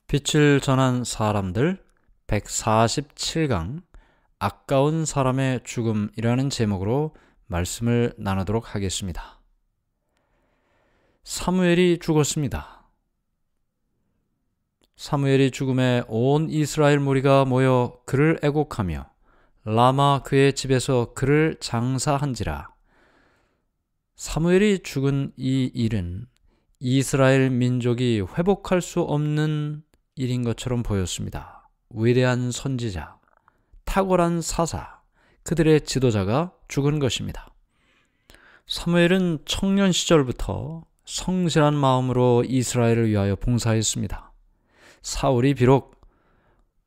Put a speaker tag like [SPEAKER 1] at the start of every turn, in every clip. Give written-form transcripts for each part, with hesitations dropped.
[SPEAKER 1] 빛을 전한 사람들 147강 아까운 사람의 죽음이라는 제목으로 말씀을 나누도록 하겠습니다. 사무엘이 죽었습니다. 사무엘이 죽음에 온 이스라엘 무리가 모여 그를 애곡하며 라마 그의 집에서 그를 장사한지라. 사무엘이 죽은 이 일은 이스라엘 민족이 회복할 수 없는 일인 것처럼 보였습니다. 위대한 선지자, 탁월한 사사, 그들의 지도자가 죽은 것입니다. 사무엘은 청년 시절부터 성실한 마음으로 이스라엘을 위하여 봉사했습니다. 사울이 비록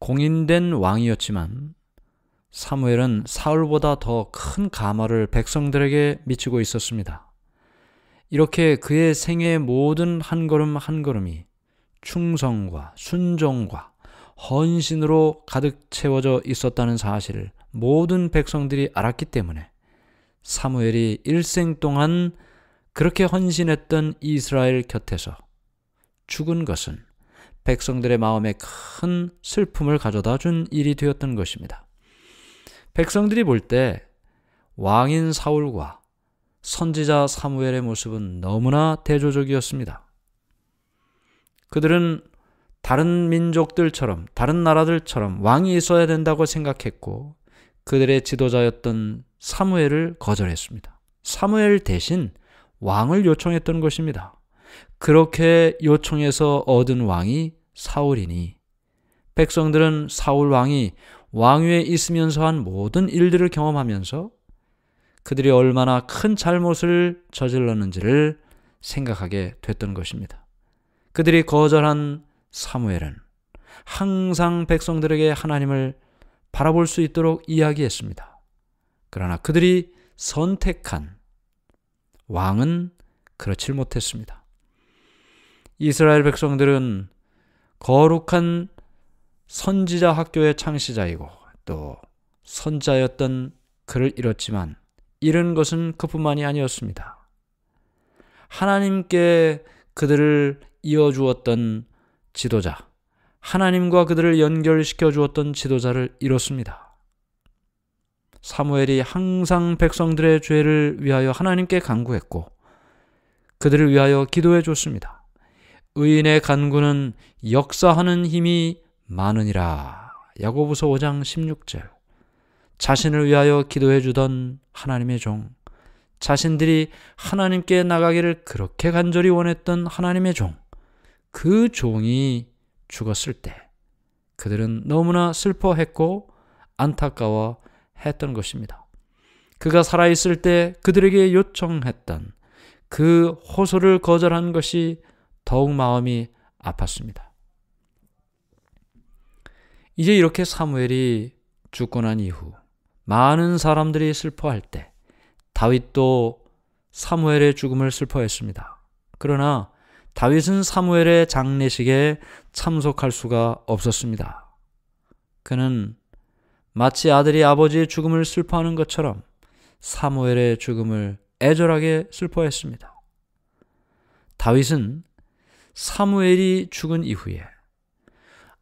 [SPEAKER 1] 공인된 왕이었지만 사무엘은 사울보다 더 큰 가마를 백성들에게 미치고 있었습니다. 이렇게 그의 생애의 모든 한 걸음 한 걸음이 충성과 순종과 헌신으로 가득 채워져 있었다는 사실을 모든 백성들이 알았기 때문에 사무엘이 일생 동안 그렇게 헌신했던 이스라엘 곁에서 죽은 것은 백성들의 마음에 큰 슬픔을 가져다 준 일이 되었던 것입니다. 백성들이 볼 때 왕인 사울과 선지자 사무엘의 모습은 너무나 대조적이었습니다. 그들은 다른 민족들처럼, 다른 나라들처럼 왕이 있어야 된다고 생각했고 그들의 지도자였던 사무엘을 거절했습니다. 사무엘 대신 왕을 요청했던 것입니다. 그렇게 요청해서 얻은 왕이 사울이니 백성들은 사울 왕이 왕위에 있으면서 한 모든 일들을 경험하면서 그들이 얼마나 큰 잘못을 저질렀는지를 생각하게 됐던 것입니다. 그들이 거절한 사무엘은 항상 백성들에게 하나님을 바라볼 수 있도록 이야기했습니다. 그러나 그들이 선택한 왕은 그렇지 못했습니다. 이스라엘 백성들은 거룩한 선지자 학교의 창시자이고 또 선자였던 그를 잃었지만 잃은 것은 그뿐만이 아니었습니다. 하나님께 그들을 이어주었던 지도자, 하나님과 그들을 연결시켜 주었던 지도자를 잃었습니다. 사무엘이 항상 백성들의 죄를 위하여 하나님께 간구했고 그들을 위하여 기도해 줬습니다. 의인의 간구는 역사하는 힘이 많으니라. 야고보서 5장 16절. 자신을 위하여 기도해 주던 하나님의 종, 자신들이 하나님께 나가기를 그렇게 간절히 원했던 하나님의 종, 그 종이 죽었을 때 그들은 너무나 슬퍼했고 안타까워했던 것입니다. 그가 살아있을 때 그들에게 요청했던 그 호소를 거절한 것이 더욱 마음이 아팠습니다. 이제 이렇게 사무엘이 죽고 난 이후 많은 사람들이 슬퍼할 때 다윗도 사무엘의 죽음을 슬퍼했습니다. 그러나 다윗은 사무엘의 장례식에 참석할 수가 없었습니다. 그는 마치 아들이 아버지의 죽음을 슬퍼하는 것처럼 사무엘의 죽음을 애절하게 슬퍼했습니다. 다윗은 사무엘이 죽은 이후에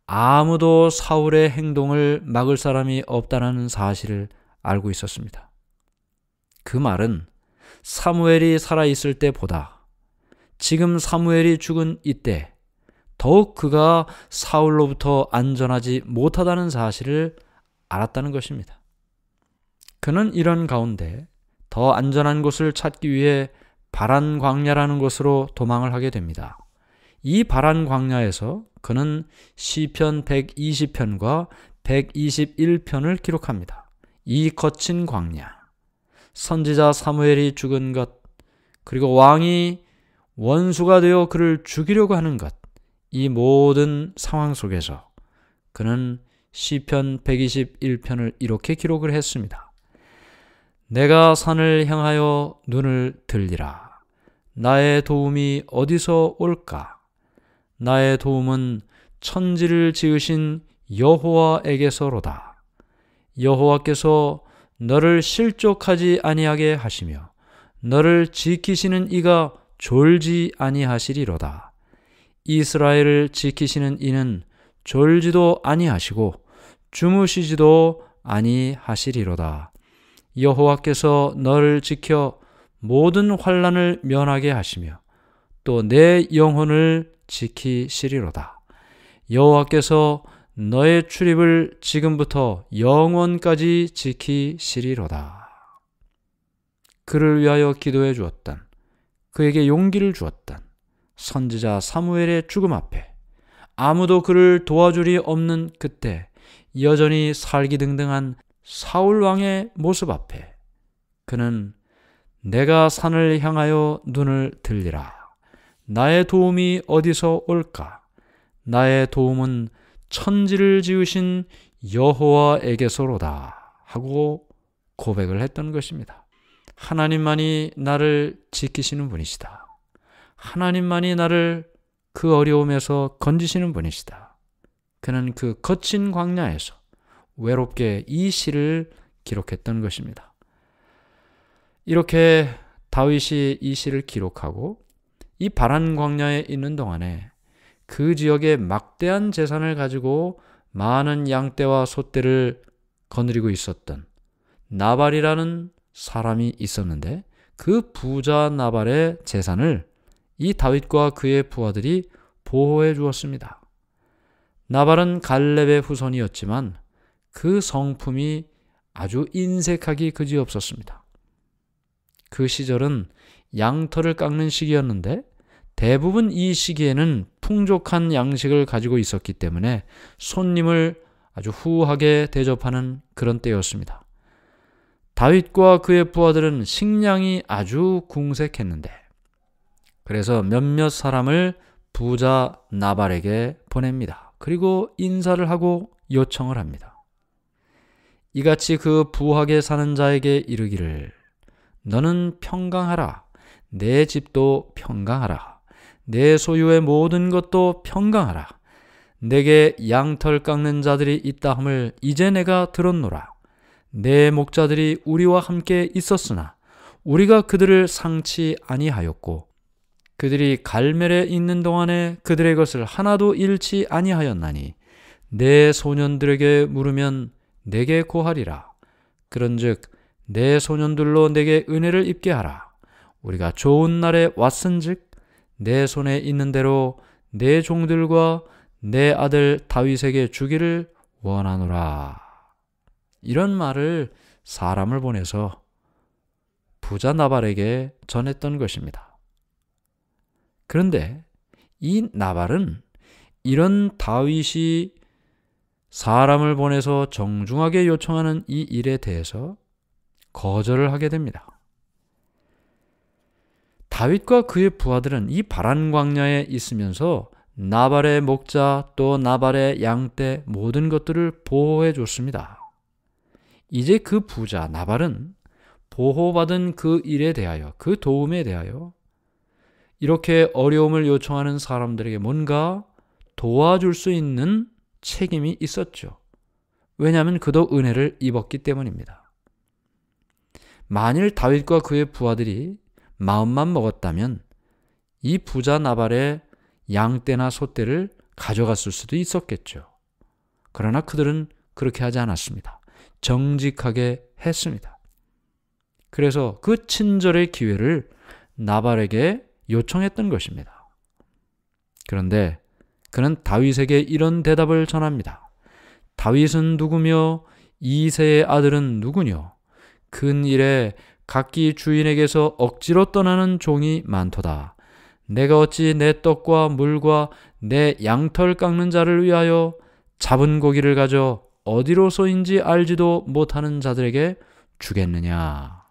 [SPEAKER 1] 아무도 사울의 행동을 막을 사람이 없다는 사실을 알고 있었습니다. 그 말은 사무엘이 살아있을 때보다 지금 사무엘이 죽은 이때 더욱 그가 사울로부터 안전하지 못하다는 사실을 알았다는 것입니다. 그는 이런 가운데 더 안전한 곳을 찾기 위해 바란 광야라는 곳으로 도망을 하게 됩니다. 이 바란 광야에서 그는 시편 120편과 121편을 기록합니다. 이 거친 광야, 선지자 사무엘이 죽은 것, 그리고 왕이 원수가 되어 그를 죽이려고 하는 것, 이 모든 상황 속에서 그는 시편 121편을 이렇게 기록을 했습니다. 내가 산을 향하여 눈을 들리라. 나의 도움이 어디서 올까? 나의 도움은 천지를 지으신 여호와에게서로다. 여호와께서 너를 실족하지 아니하게 하시며 너를 지키시는 이가 졸지 아니하시리로다. 이스라엘을 지키시는 이는 졸지도 아니하시고 주무시지도 아니하시리로다. 여호와께서 너를 지켜 모든 환난을 면하게 하시며 또 내 영혼을 지키시리로다. 여호와께서 너의 출입을 지금부터 영원까지 지키시리로다. 그를 위하여 기도해 주었던, 그에게 용기를 주었던 선지자 사무엘의 죽음 앞에 아무도 그를 도와줄이 없는 그때 여전히 살기등등한 사울 왕의 모습 앞에 그는 내가 산을 향하여 눈을 들리라. 나의 도움이 어디서 올까? 나의 도움은 천지를 지으신 여호와에게서로다 하고 고백을 했던 것입니다. 하나님만이 나를 지키시는 분이시다. 하나님만이 나를 그 어려움에서 건지시는 분이시다. 그는 그 거친 광야에서 외롭게 이 시를 기록했던 것입니다. 이렇게 다윗이 이 시를 기록하고 이 바란 광야에 있는 동안에 그 지역에 막대한 재산을 가지고 많은 양떼와 소떼를 거느리고 있었던 나발이라는 사람이 있었는데 그 부자 나발의 재산을 이 다윗과 그의 부하들이 보호해 주었습니다. 나발은 갈렙의 후손이었지만 그 성품이 아주 인색하기 그지없었습니다. 그 시절은 양털을 깎는 시기였는데 대부분 이 시기에는 풍족한 양식을 가지고 있었기 때문에 손님을 아주 후하게 대접하는 그런 때였습니다. 다윗과 그의 부하들은 식량이 아주 궁색했는데 그래서 몇몇 사람을 부자 나발에게 보냅니다. 그리고 인사를 하고 요청을 합니다. 이같이 그 부하게 사는 자에게 이르기를 너는 평강하라. 내 집도 평강하라. 내 소유의 모든 것도 평강하라. 내게 양털 깎는 자들이 있다 함을 이제 내가 들었노라. 내 목자들이 우리와 함께 있었으나 우리가 그들을 상치 아니하였고 그들이 갈멜에 있는 동안에 그들의 것을 하나도 잃지 아니하였나니 내 소년들에게 물으면 내게 고하리라. 그런즉 내 소년들로 내게 은혜를 입게 하라. 우리가 좋은 날에 왔은즉 내 손에 있는 대로 내 종들과 내 아들 다윗에게 주기를 원하노라. 이런 말을 사람을 보내서 부자 나발에게 전했던 것입니다. 그런데 이 나발은 이런 다윗이 사람을 보내서 정중하게 요청하는 이 일에 대해서 거절을 하게 됩니다. 다윗과 그의 부하들은 이 바란 광야에 있으면서 나발의 목자 또 나발의 양떼 모든 것들을 보호해 줬습니다. 이제 그 부자 나발은 보호받은 그 일에 대하여 그 도움에 대하여 이렇게 어려움을 요청하는 사람들에게 뭔가 도와줄 수 있는 책임이 있었죠. 왜냐하면 그도 은혜를 입었기 때문입니다. 만일 다윗과 그의 부하들이 마음만 먹었다면 이 부자 나발의 양떼나 소떼를 가져갔을 수도 있었겠죠. 그러나 그들은 그렇게 하지 않았습니다. 정직하게 했습니다. 그래서 그 친절의 기회를 나발에게 요청했던 것입니다. 그런데 그는 다윗에게 이런 대답을 전합니다. 다윗은 누구며 이새의 아들은 누구뇨? 근일에 각기 주인에게서 억지로 떠나는 종이 많도다. 내가 어찌 내 떡과 물과 내 양털 깎는 자를 위하여 잡은 고기를 가져 어디로서인지 알지도 못하는 자들에게 주겠느냐.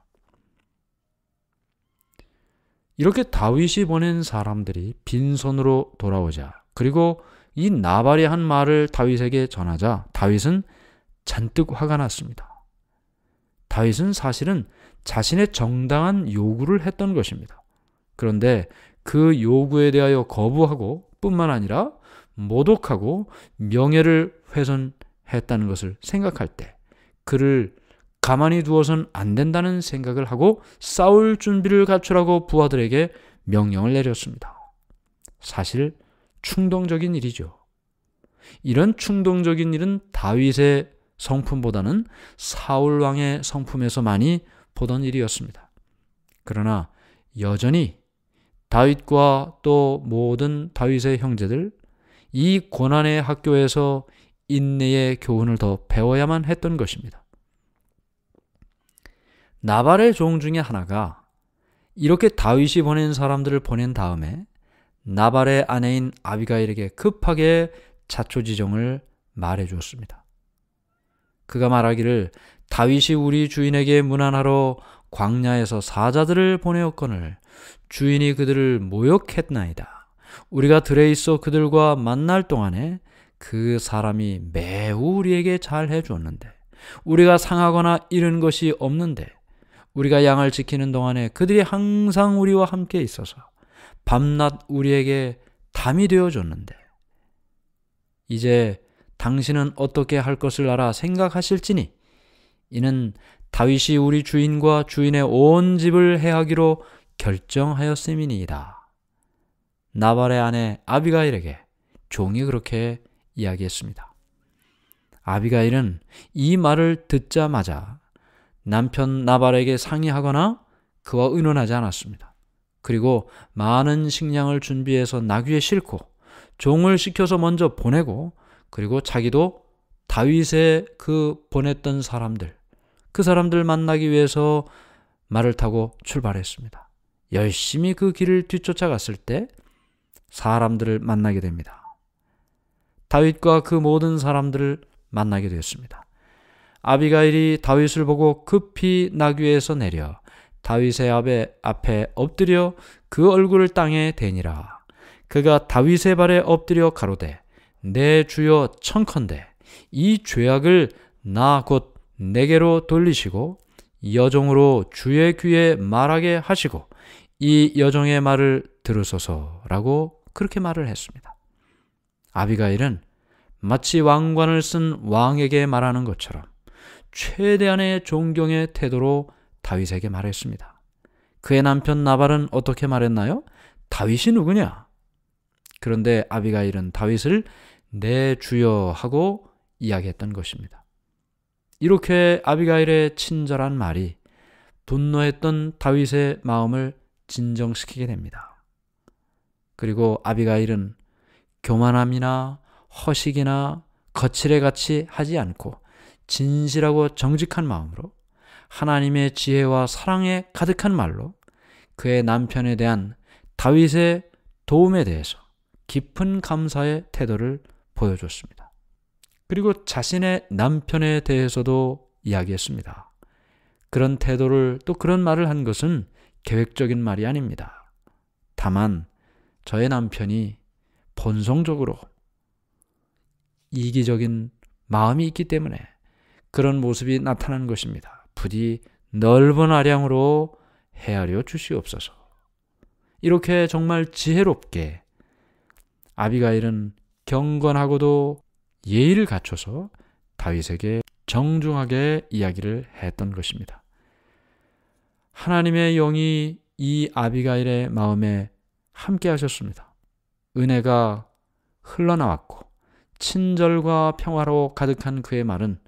[SPEAKER 1] 이렇게 다윗이 보낸 사람들이 빈손으로 돌아오자 그리고 이 나발이 한 말을 다윗에게 전하자 다윗은 잔뜩 화가 났습니다. 다윗은 사실은 자신의 정당한 요구를 했던 것입니다. 그런데 그 요구에 대하여 거부하고 뿐만 아니라 모독하고 명예를 훼손했다는 것을 생각할 때 그를 가만히 두어선 안 된다는 생각을 하고 싸울 준비를 갖추라고 부하들에게 명령을 내렸습니다. 사실 충동적인 일이죠. 이런 충동적인 일은 다윗의 성품보다는 사울 왕의 성품에서 많이 보던 일이었습니다. 그러나 여전히 다윗과 또 모든 다윗의 형제들, 이 고난의 학교에서 인내의 교훈을 더 배워야만 했던 것입니다. 나발의 종 중에 하나가 이렇게 다윗이 보낸 사람들을 보낸 다음에 나발의 아내인 아비가일에게 급하게 자초지종을 말해 주었습니다. 그가 말하기를 다윗이 우리 주인에게 문안하러 광야에서 사자들을 보내었거늘 주인이 그들을 모욕했나이다. 우리가 들에 있어 그들과 만날 동안에 그 사람이 매우 우리에게 잘해 주었는데 우리가 상하거나 잃은 것이 없는데 우리가 양을 지키는 동안에 그들이 항상 우리와 함께 있어서 밤낮 우리에게 담이 되어줬는데 이제 당신은 어떻게 할 것을 알아 생각하실지니 이는 다윗이 우리 주인과 주인의 온 집을 해하기로 결정하였음이니이다. 나발의 아내 아비가일에게 종이 그렇게 이야기했습니다. 아비가일은 이 말을 듣자마자 남편 나발에게 상의하거나 그와 의논하지 않았습니다. 그리고 많은 식량을 준비해서 나귀에 싣고 종을 시켜서 먼저 보내고 그리고 자기도 다윗의 그 보냈던 사람들, 그 사람들 만나기 위해서 말을 타고 출발했습니다. 열심히 그 길을 뒤쫓아갔을 때 사람들을 만나게 됩니다. 다윗과 그 모든 사람들을 만나게 되었습니다. 아비가일이 다윗을 보고 급히 나귀에서 내려 다윗의 앞에 엎드려 그 얼굴을 땅에 대니라. 그가 다윗의 발에 엎드려 가로되 내 주여 청컨대 이 죄악을 나 곧 내게로 돌리시고 여종으로 주의 귀에 말하게 하시고 이 여종의 말을 들으소서라고 그렇게 말을 했습니다. 아비가일은 마치 왕관을 쓴 왕에게 말하는 것처럼 최대한의 존경의 태도로 다윗에게 말했습니다. 그의 남편 나발은 어떻게 말했나요? 다윗이 누구냐? 그런데 아비가일은 다윗을 내 주여 하고 이야기했던 것입니다. 이렇게 아비가일의 친절한 말이 분노했던 다윗의 마음을 진정시키게 됩니다. 그리고 아비가일은 교만함이나 허식이나 거칠애 같이 하지 않고 진실하고 정직한 마음으로 하나님의 지혜와 사랑에 가득한 말로 그의 남편에 대한 다윗의 도움에 대해서 깊은 감사의 태도를 보여줬습니다. 그리고 자신의 남편에 대해서도 이야기했습니다. 그런 태도를 또 그런 말을 한 것은 계획적인 말이 아닙니다. 다만 저의 남편이 본성적으로 이기적인 마음이 있기 때문에 그런 모습이 나타난 것입니다. 부디 넓은 아량으로 헤아려 주시옵소서. 이렇게 정말 지혜롭게 아비가일은 경건하고도 예의를 갖춰서 다윗에게 정중하게 이야기를 했던 것입니다. 하나님의 영이 이 아비가일의 마음에 함께 하셨습니다. 은혜가 흘러나왔고 친절과 평화로 가득한 그의 말은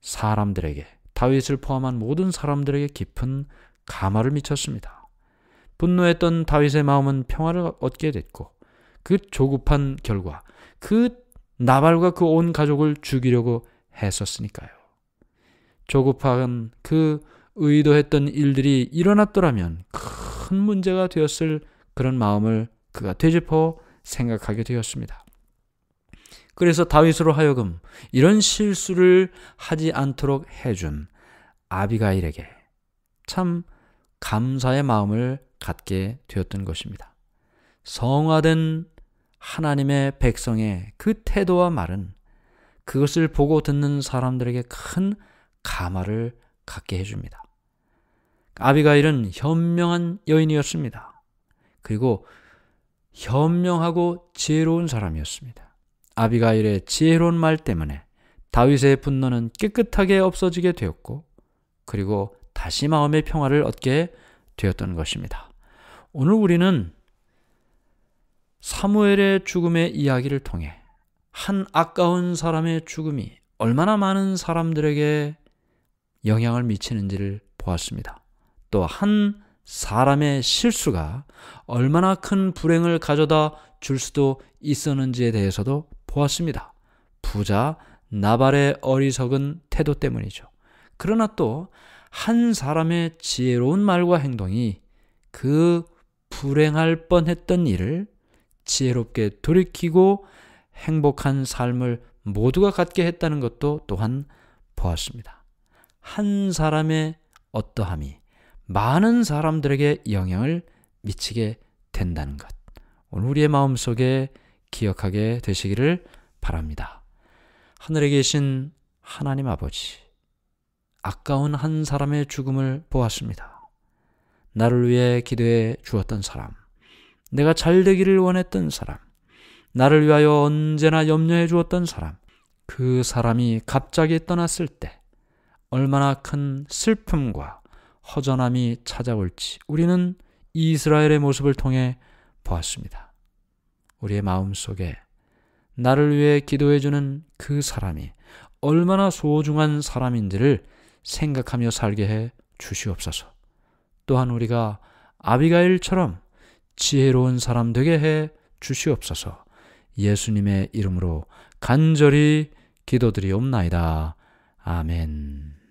[SPEAKER 1] 사람들에게, 다윗을 포함한 모든 사람들에게 깊은 감화를 미쳤습니다. 분노했던 다윗의 마음은 평화를 얻게 됐고 그 조급한 결과 그 나발과 그 온 가족을 죽이려고 했었으니까요. 조급한 그 의도했던 일들이 일어났더라면 큰 문제가 되었을 그런 마음을 그가 되짚어 생각하게 되었습니다. 그래서 다윗으로 하여금 이런 실수를 하지 않도록 해준 아비가일에게 참 감사의 마음을 갖게 되었던 것입니다. 성화된 하나님의 백성의 그 태도와 말은 그것을 보고 듣는 사람들에게 큰 감화를 갖게 해줍니다. 아비가일은 현명한 여인이었습니다. 그리고 현명하고 지혜로운 사람이었습니다. 아비가일의 지혜로운 말 때문에 다윗의 분노는 깨끗하게 없어지게 되었고 그리고 다시 마음의 평화를 얻게 되었던 것입니다. 오늘 우리는 사무엘의 죽음의 이야기를 통해 한 아까운 사람의 죽음이 얼마나 많은 사람들에게 영향을 미치는지를 보았습니다. 또 한 사람의 실수가 얼마나 큰 불행을 가져다 줄 수도 있었는지에 대해서도 보았습니다. 부자 나발의 어리석은 태도 때문이죠. 그러나 또 한 사람의 지혜로운 말과 행동이 그 불행할 뻔했던 일을 지혜롭게 돌이키고 행복한 삶을 모두가 갖게 했다는 것도 또한 보았습니다. 한 사람의 어떠함이 많은 사람들에게 영향을 미치게 된다는 것, 오늘 우리의 마음속에 기억하게 되시기를 바랍니다. 하늘에 계신 하나님 아버지, 아까운 한 사람의 죽음을 보았습니다. 나를 위해 기도해 주었던 사람, 내가 잘 되기를 원했던 사람, 나를 위하여 언제나 염려해 주었던 사람, 그 사람이 갑자기 떠났을 때 얼마나 큰 슬픔과 허전함이 찾아올지 우리는 이스라엘의 모습을 통해 보았습니다. 우리의 마음속에 나를 위해 기도해 주는 그 사람이 얼마나 소중한 사람인지를 생각하며 살게 해 주시옵소서. 또한 우리가 아비가일처럼 지혜로운 사람 되게 해 주시옵소서. 예수님의 이름으로 간절히 기도드리옵나이다. 아멘.